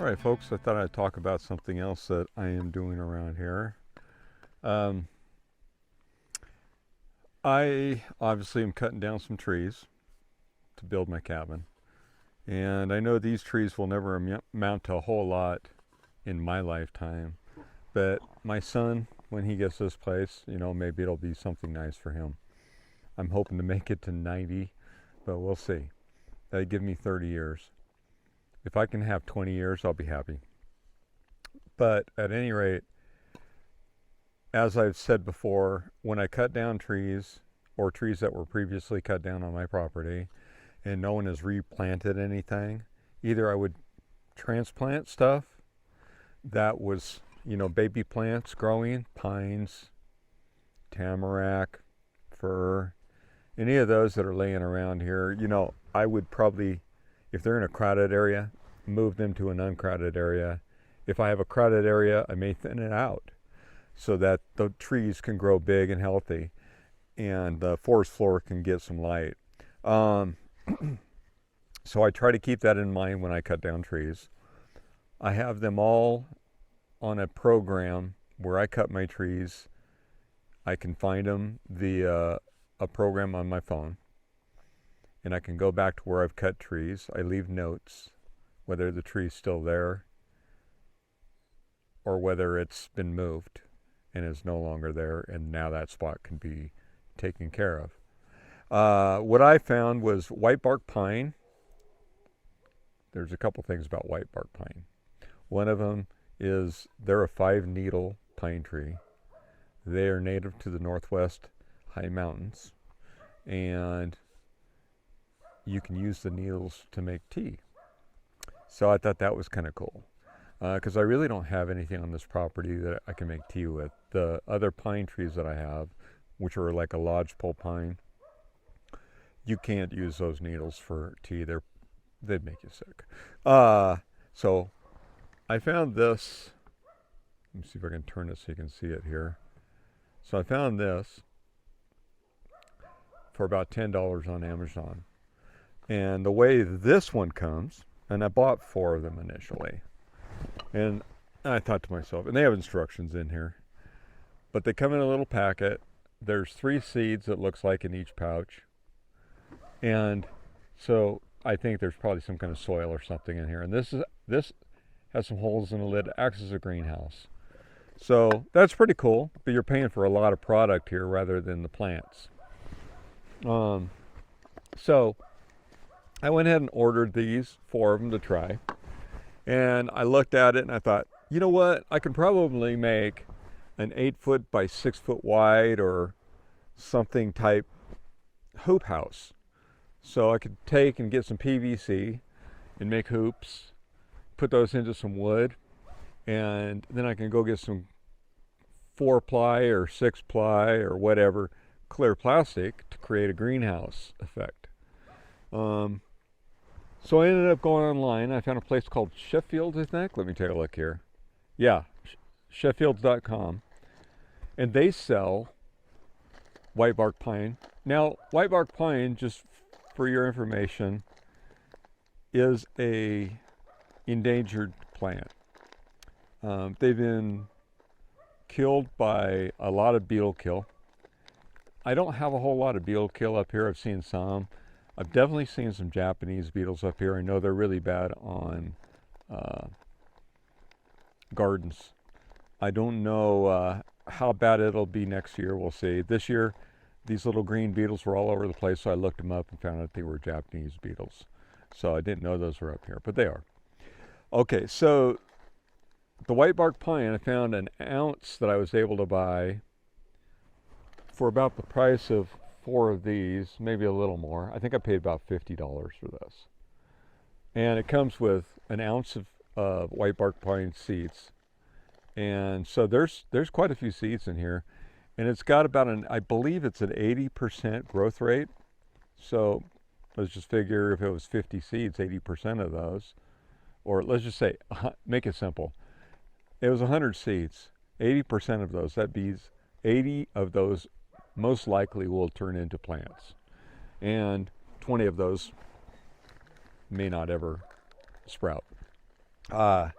All right, folks, I thought I'd talk about something else that I am doing around here. Um, I obviously am cutting down some trees to build my cabin. And I know these trees will never amount to a whole lot in my lifetime. But my son, when he gets this place, maybe it'll be something nice for him. I'm hoping to make it to 90, but we'll see. That'd give me 30 years. If I can have 20 years, I'll be happy. But at any rate, as I've said before, when I cut down trees or trees that were previously cut down on my property and no one has replanted anything, either I would transplant stuff that was, baby plants growing, pines, tamarack, fir, any of those that are laying around here, I would probably, if they're in a crowded area, move them to an uncrowded area. If I have a crowded area, I may thin it out so that the trees can grow big and healthy and the forest floor can get some light. So I try to keep that in mind when I cut down trees. I have them all on a program where I cut my trees. I can find them via a program on my phone, and I can go back to where I've cut trees. I leave notes, whether the tree's still there or whether it's been moved and is no longer there, and now that spot can be taken care of. What I found was white bark pine. There's a couple things about white bark pine. One of them is they're a 5-needle pine tree. They are native to the Northwest high mountains, and you can use the needles to make tea. So I thought that was kind of cool, because I really don't have anything on this property that I can make tea with. The other pine trees that I have, which are like a lodgepole pine, you can't use those needles for tea. They'd make you sick. So I found this. Let me see if I can turn it so you can see it here. So I found this for about $10 on Amazon. And the way this one comes, and I bought 4 of them initially. And I thought to myself, and they have instructions in here, but they come in a little packet. There's 3 seeds, it looks like, in each pouch. And so I think there's probably some kind of soil or something in here. And this has some holes in the lid, acts as a greenhouse. So that's pretty cool, but you're paying for a lot of product here rather than the plants. So I went ahead and ordered these 4 of them to try. And I looked at it and I thought, you know what? I can probably make an 8-foot by 6-foot wide or something type hoop house. So I could take and get some PVC and make hoops, put those into some wood, and then I can go get some 4-ply or 6-ply or whatever clear plastic to create a greenhouse effect. So I ended up going online. I found a place called Sheffield's, I think. Let me take a look here. Yeah, Sheffields.com. And they sell white bark pine. Now, white bark pine, just for your information, is a endangered plant. They've been killed by a lot of beetle kill. I don't have a whole lot of beetle kill up here. I've seen some. I've definitely seen some Japanese beetles up here. I know they're really bad on gardens. I don't know how bad it'll be next year. We'll see. This year, these little green beetles were all over the place, so I looked them up and found out they were Japanese beetles. So I didn't know those were up here, but they are. Okay, so the white bark pine, I found an ounce that I was able to buy for about the price of 4 of these, maybe a little more. I think I paid about $50 for this. And it comes with an ounce of white bark pine seeds. And so there's quite a few seeds in here. And it's got about I believe it's an 80% growth rate. So let's just figure if it was 50 seeds, 80% of those, or let's just say, make it simple. It was 100 seeds, 80% of those, that means 80 of those most likely will turn into plants. And 20 of those may not ever sprout. Uh,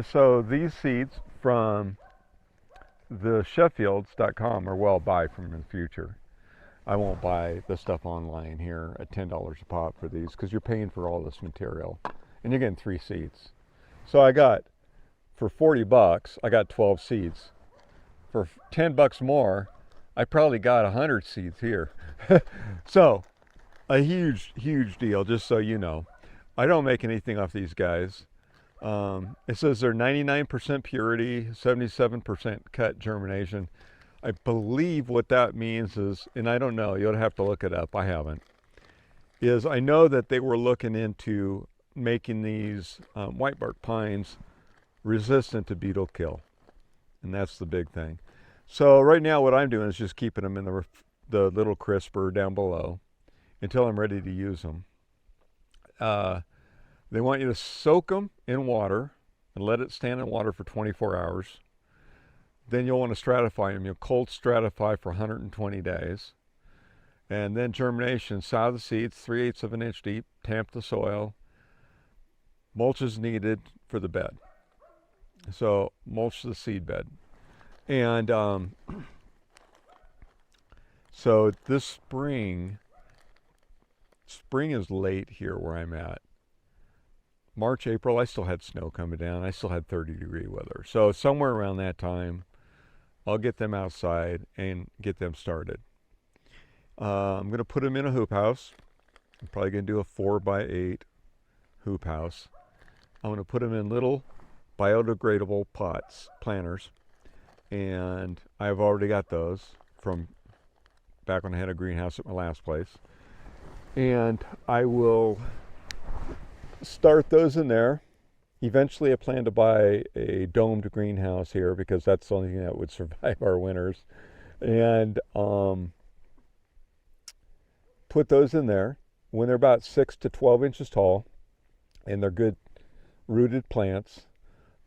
so these seeds from the Sheffields.com are well buy from in the future. I won't buy the stuff online here at $10 a pop for these because you're paying for all this material and you're getting 3 seeds. So I got, for 40 bucks, I got 12 seeds. For 10 bucks more, I probably got 100 seeds here. So a huge, huge deal, just so you know. I don't make anything off these guys. It says they're 99% purity, 77% cut germination. I believe what that means is, and I don't know, you'll have to look it up, I haven't, is I know that they were looking into making these white bark pines resistant to beetle kill. And that's the big thing. So right now what I'm doing is just keeping them in the little crisper down below until I'm ready to use them. They want you to soak them in water and let it stand in water for 24 hours. Then you'll want to stratify them. You'll cold stratify for 120 days. And then germination, sow the seeds 3/8 of an inch deep, tamp the soil. Mulch is needed for the bed. So mulch the seed bed. And so this spring is late here where I'm at. March, April, I still had snow coming down. I still had 30-degree weather. So somewhere around that time, I'll get them outside and get them started. I'm going to put them in a hoop house. I'm probably going to do a 4x8 hoop house. I'm going to put them in little biodegradable pots, planters. And I've already got those from back when I had a greenhouse at my last place. And I will start those in there. Eventually I plan to buy a domed greenhouse here because that's the only thing that would survive our winters. And put those in there. When they're about 6 to 12 inches tall and they're good rooted plants,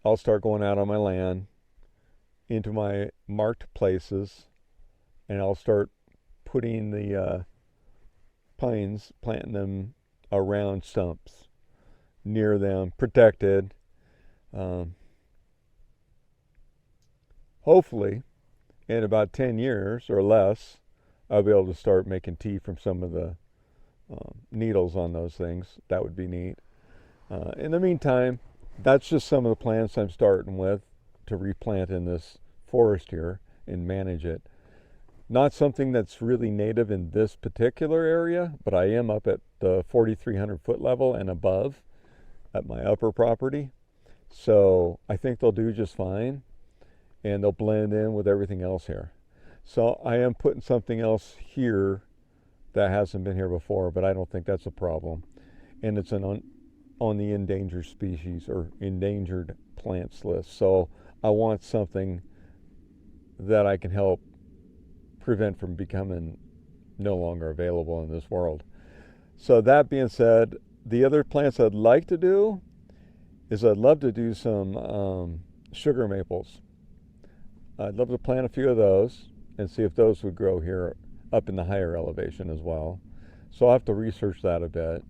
I'll start going out on my land into my marked places and I'll start putting the pines, planting them around stumps, near them, protected. Hopefully, in about 10 years or less, I'll be able to start making tea from some of the needles on those things. That would be neat. In the meantime, that's just some of the plants I'm starting with to replant in this forest here and manage it. Not something that's really native in this particular area, but I am up at the 4,300 foot level and above at my upper property. So I think they'll do just fine and they'll blend in with everything else here. So I am putting something else here that hasn't been here before, but I don't think that's a problem. And it's on the endangered species or endangered plants list. So I want something that I can help prevent from becoming no longer available in this world. So that being said, the other plants I'd like to do is I'd love to do some sugar maples. I'd love to plant a few of those and see if those would grow here up in the higher elevation as well. So I'll have to research that a bit.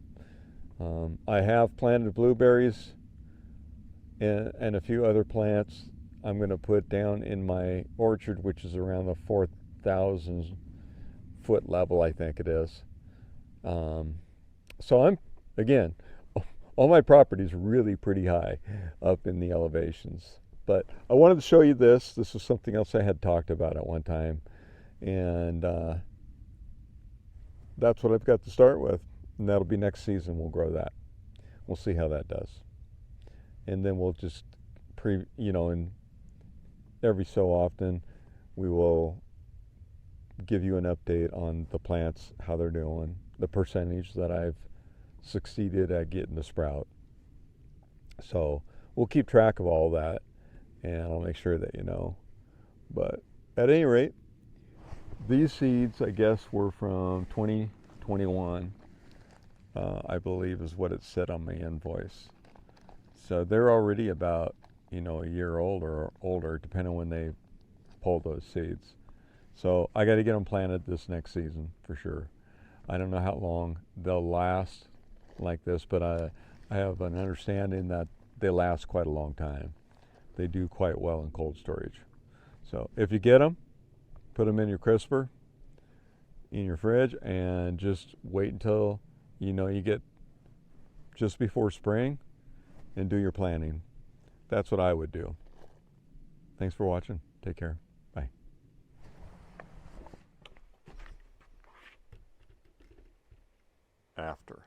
I have planted blueberries and a few other plants I'm going to put down in my orchard, which is around the 4,000 foot level, I think it is. So I'm, again, all my property is really pretty high up in the elevations. But I wanted to show you this. This is something else I had talked about at one time. And that's what I've got to start with. And that'll be next season. We'll grow that. We'll see how that does. And then we'll just, and every so often we will give you an update on the plants, how they're doing, the percentage that I've succeeded at getting to sprout. So we'll keep track of all that, and I'll make sure that you know. But at any rate, these seeds, I guess, were from 2021, I believe is what it said on my invoice. So they're already about, a year old or older, depending on when they pull those seeds. So I got to get them planted this next season for sure. I don't know how long they'll last. like this, but I have an understanding that they last quite a long time. They do quite well in cold storage. So if you get them, put them in your crisper, in your fridge, and just wait until you get just before spring and do your planting. That's what I would do. Thanks for watching. Take care. Bye. After.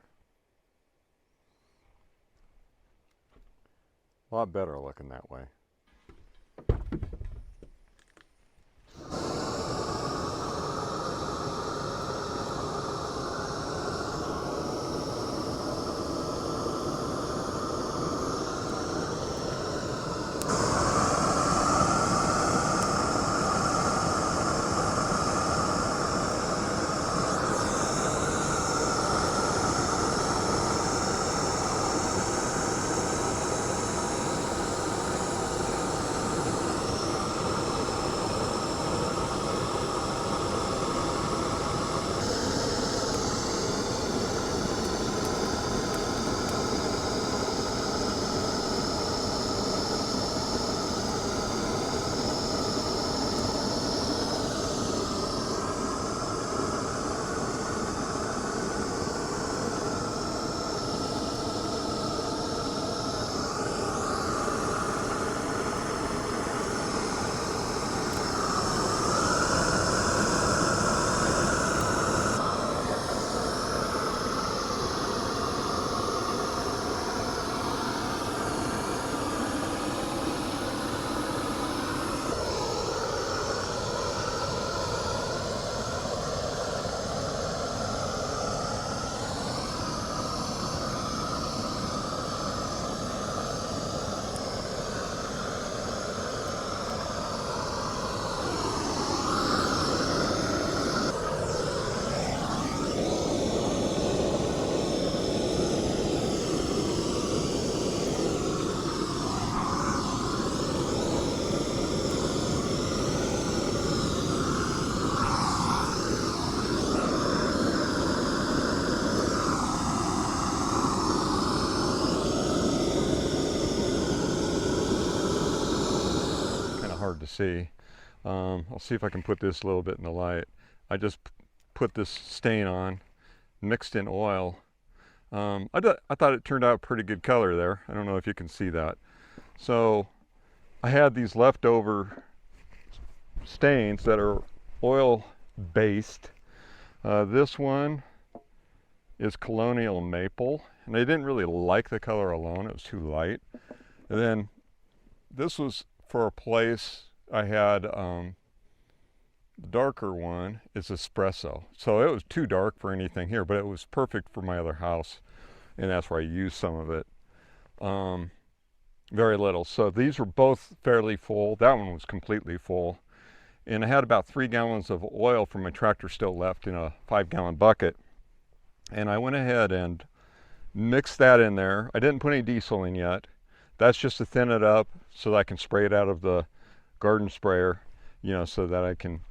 A lot better looking that way. Hard to see. I'll see if I can put this a little bit in the light. I just put this stain on, mixed in oil. I thought it turned out a pretty good color there. I don't know if you can see that. So I had these leftover stains that are oil based. This one is Colonial Maple, and I didn't really like the color alone. It was too light. And then this was for a place I had, the darker one is Espresso. So it was too dark for anything here, but it was perfect for my other house, and that's where I used some of it. Very little. So these were both fairly full. That one was completely full. And I had about 3 gallons of oil from my tractor still left in a 5-gallon bucket. And I went ahead and mixed that in there. I didn't put any diesel in yet. That's just to thin it up so that I can spray it out of the garden sprayer, so that I can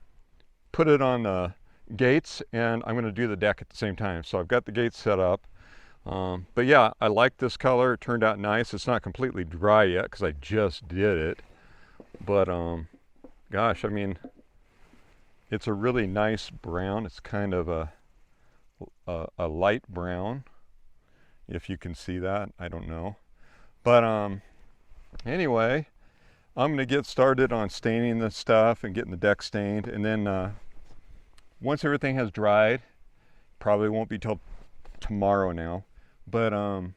put it on the gates, and I'm going to do the deck at the same time. So I've got the gates set up. But yeah, I like this color. It turned out nice. It's not completely dry yet because I just did it. But gosh, I mean, it's a really nice brown. It's kind of a light brown, if you can see that. I don't know. But anyway, I'm going to get started on staining this stuff and getting the deck stained. And then once everything has dried, probably won't be till tomorrow now, but I'll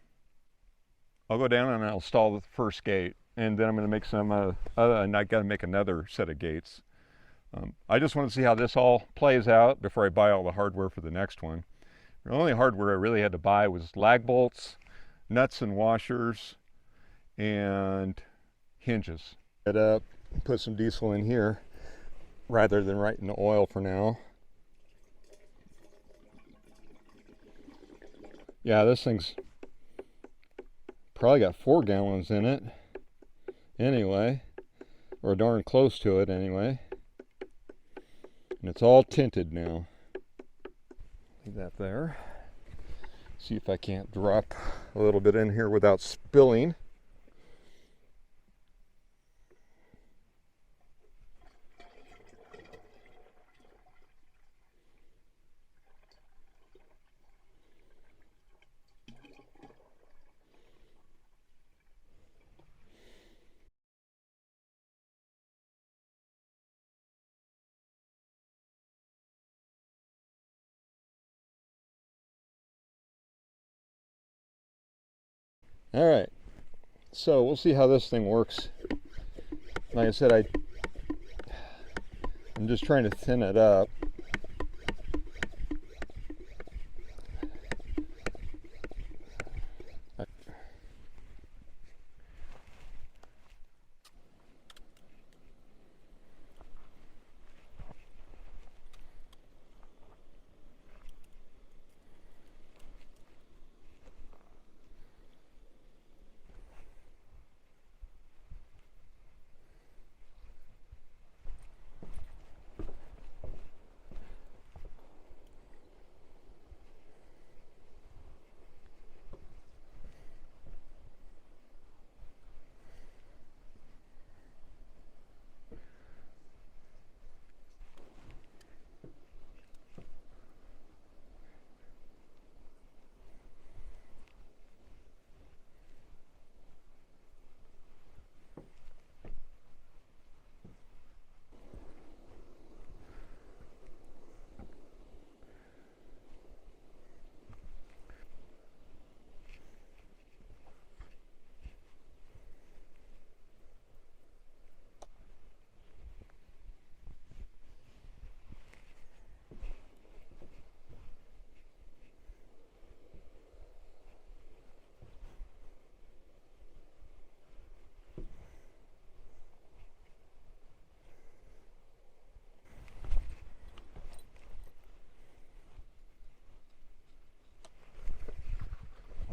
go down and I'll install the first gate. And then I'm going to make some, and I got to make another set of gates. I just want to see how this all plays out before I buy all the hardware for the next one. The only hardware I really had to buy was lag bolts, nuts and washers, and hinges. Get up, put some diesel in here rather than right in the oil for now. Yeah, this thing's probably got 4 gallons in it anyway, or darn close to it anyway. And it's all tinted now. Leave that there. See if I can't drop a little bit in here without spilling. All right, so we'll see how this thing works. Like I said, I'm just trying to thin it up.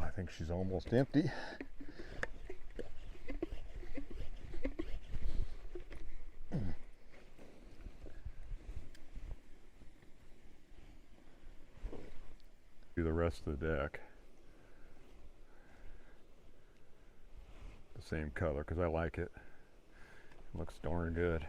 I think she's almost empty. Do the rest of the deck the same color because I like it. It looks darn good.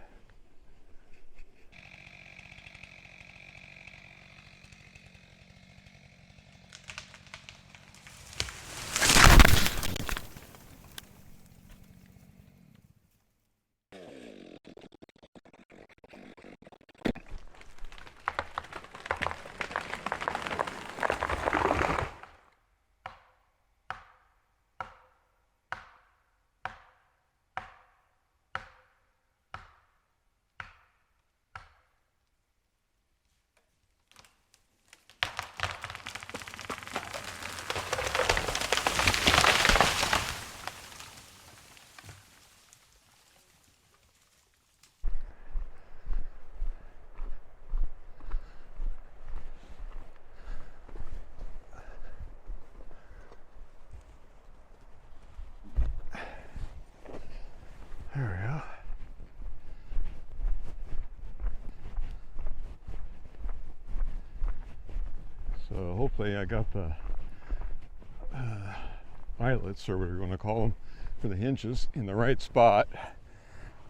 There we go. So hopefully I got the eyelets, or whatever you want to call them, for the hinges in the right spot.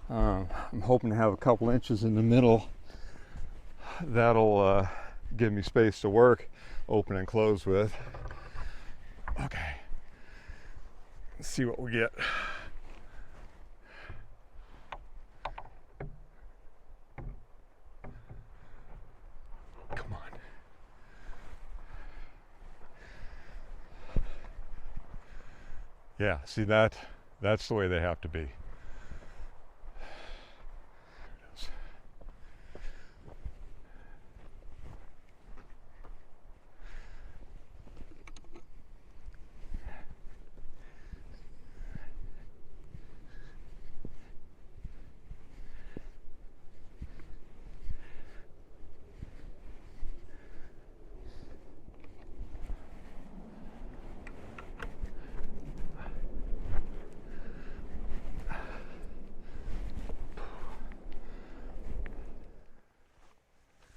I'm hoping to have a couple inches in the middle. That'll give me space to work, open and close with. Okay, let's see what we get. Come on. Yeah, see that's the way they have to be.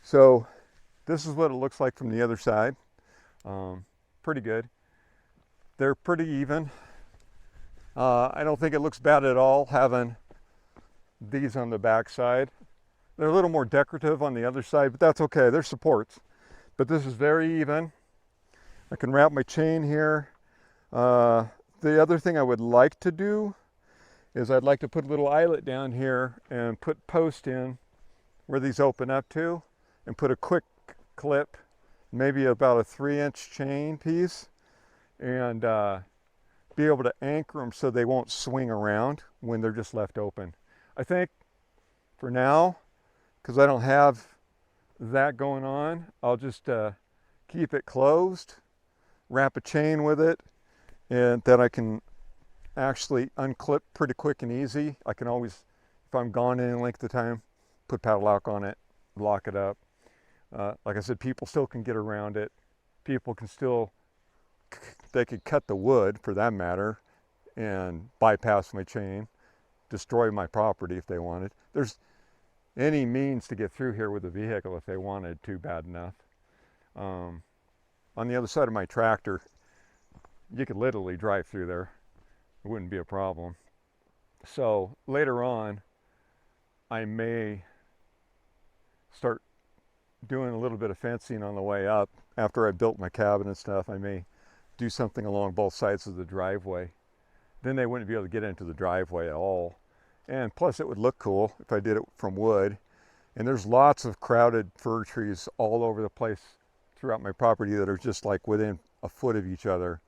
So this is what it looks like from the other side. pretty good. They're pretty even. I don't think it looks bad at all having these on the back side. They're a little more decorative on the other side, but that's okay. They're supports. But this is very even. I can wrap my chain here. The other thing I would like to do is I'd like to put a little eyelet down here and put post in where these open up to, and put a quick clip, maybe about a 3-inch chain piece, and be able to anchor them so they won't swing around when they're just left open. I think for now, because I don't have that going on, I'll just keep it closed, wrap a chain with it, and then I can actually unclip pretty quick and easy. I can always, if I'm gone any length of time, put padlock on it, lock it up. Like I said, people still can get around it. People can still, they could cut the wood for that matter and bypass my chain, destroy my property if they wanted. There's any means to get through here with a vehicle if they wanted to bad enough. On the other side of my tractor, you could literally drive through there. It wouldn't be a problem. So later on, I may start doing a little bit of fencing on the way up. After I built my cabin and stuff, I may do something along both sides of the driveway. Then they wouldn't be able to get into the driveway at all. And plus it would look cool if I did it from wood. And there's lots of crowded fir trees all over the place throughout my property that are just like within a foot of each other.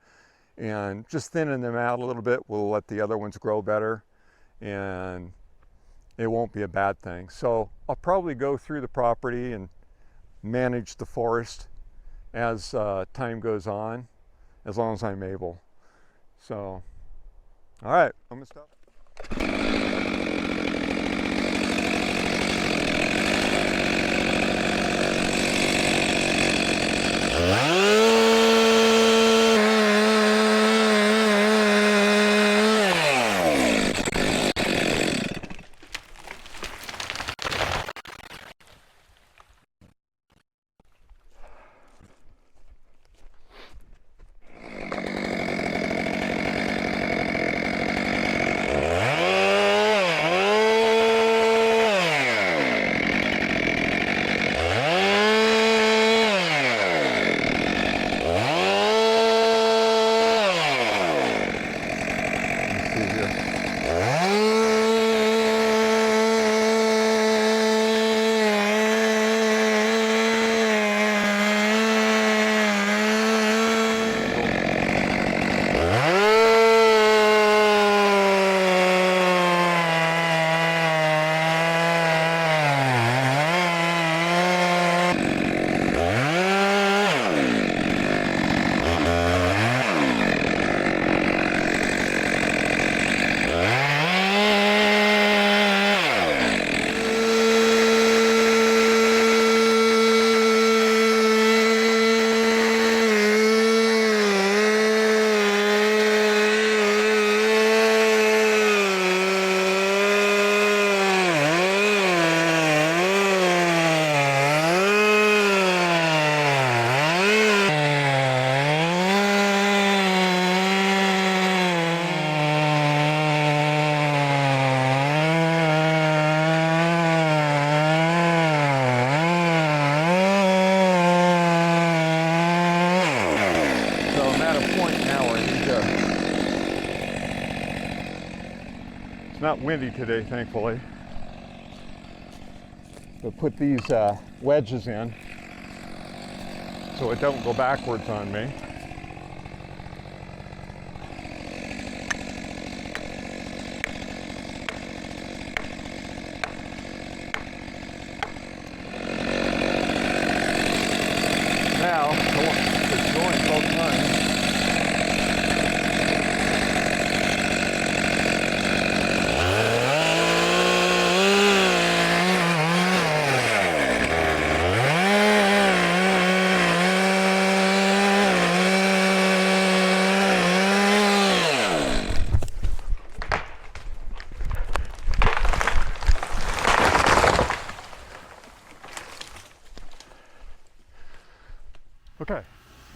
And just thinning them out a little bit will let the other ones grow better, and it won't be a bad thing. So I'll probably go through the property and manage the forest as time goes on, as long as I'm able. So, all right, I'm gonna stop. It's not windy today, thankfully. So put these wedges in so it don't go backwards on me. Now, it's going both times. Okay.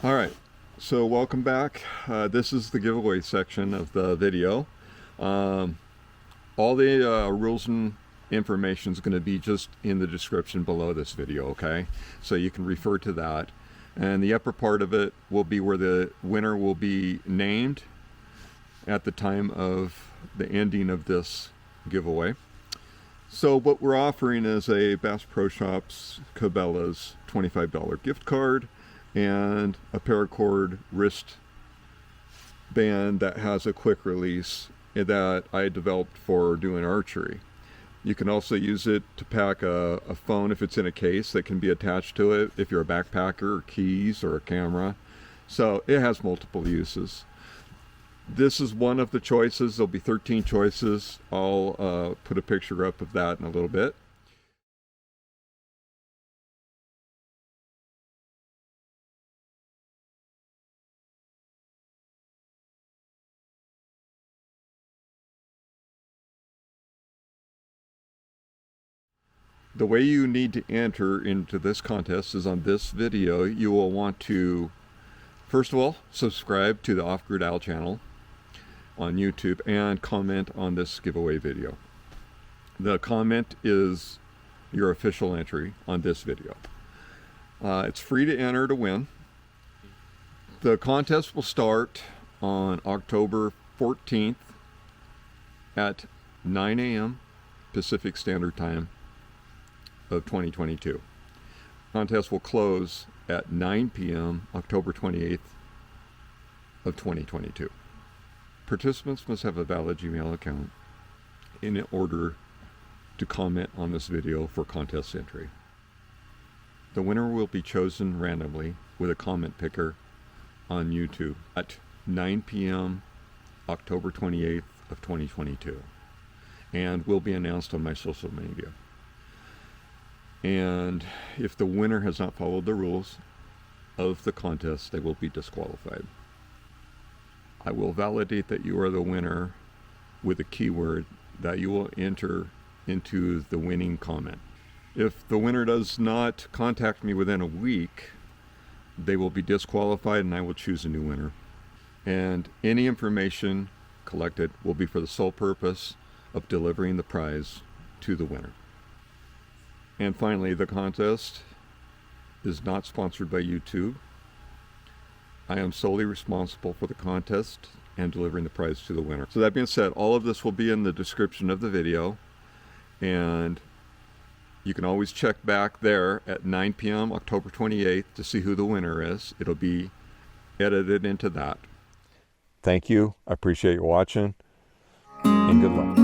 All right. So welcome back. This is the giveaway section of the video. All the rules and information is going to be just in the description below this video, okay? So you can refer to that. And the upper part of it will be where the winner will be named at the time of the ending of this giveaway. So what we're offering is a Bass Pro Shops Cabelas $25 gift card and a Paracord wrist band that has a quick release that I developed for doing archery. You can also use it to pack a phone if it's in a case that can be attached to it if you're a backpacker, or keys, or a camera. So it has multiple uses. This is one of the choices. There'll be 13 choices. I'll put a picture up of that in a little bit. The way you need to enter into this contest is on this video. You will want to, first of all, subscribe to the Off-Grid Owl channel on YouTube and comment on this giveaway video. The comment is your official entry on this video. It's free to enter to win. The contest will start on October 14th at 9 a.m. Pacific Standard Time of 2022. Contest will close at 9 p.m. October 28th of 2022. Participants must have a valid Gmail account in order to comment on this video for contest entry. The winner will be chosen randomly with a comment picker on YouTube at 9 p.m. October 28th of 2022 and will be announced on my social media. And if the winner has not followed the rules of the contest, they will be disqualified. I will validate that you are the winner with a keyword that you will enter into the winning comment. If the winner does not contact me within a week, they will be disqualified and I will choose a new winner. And any information collected will be for the sole purpose of delivering the prize to the winner. And finally, the contest is not sponsored by YouTube. I am solely responsible for the contest and delivering the prize to the winner. So that being said, all of this will be in the description of the video. And you can always check back there at 9 p.m. October 28th to see who the winner is. It'll be edited into that. Thank you. I appreciate you watching. And good luck.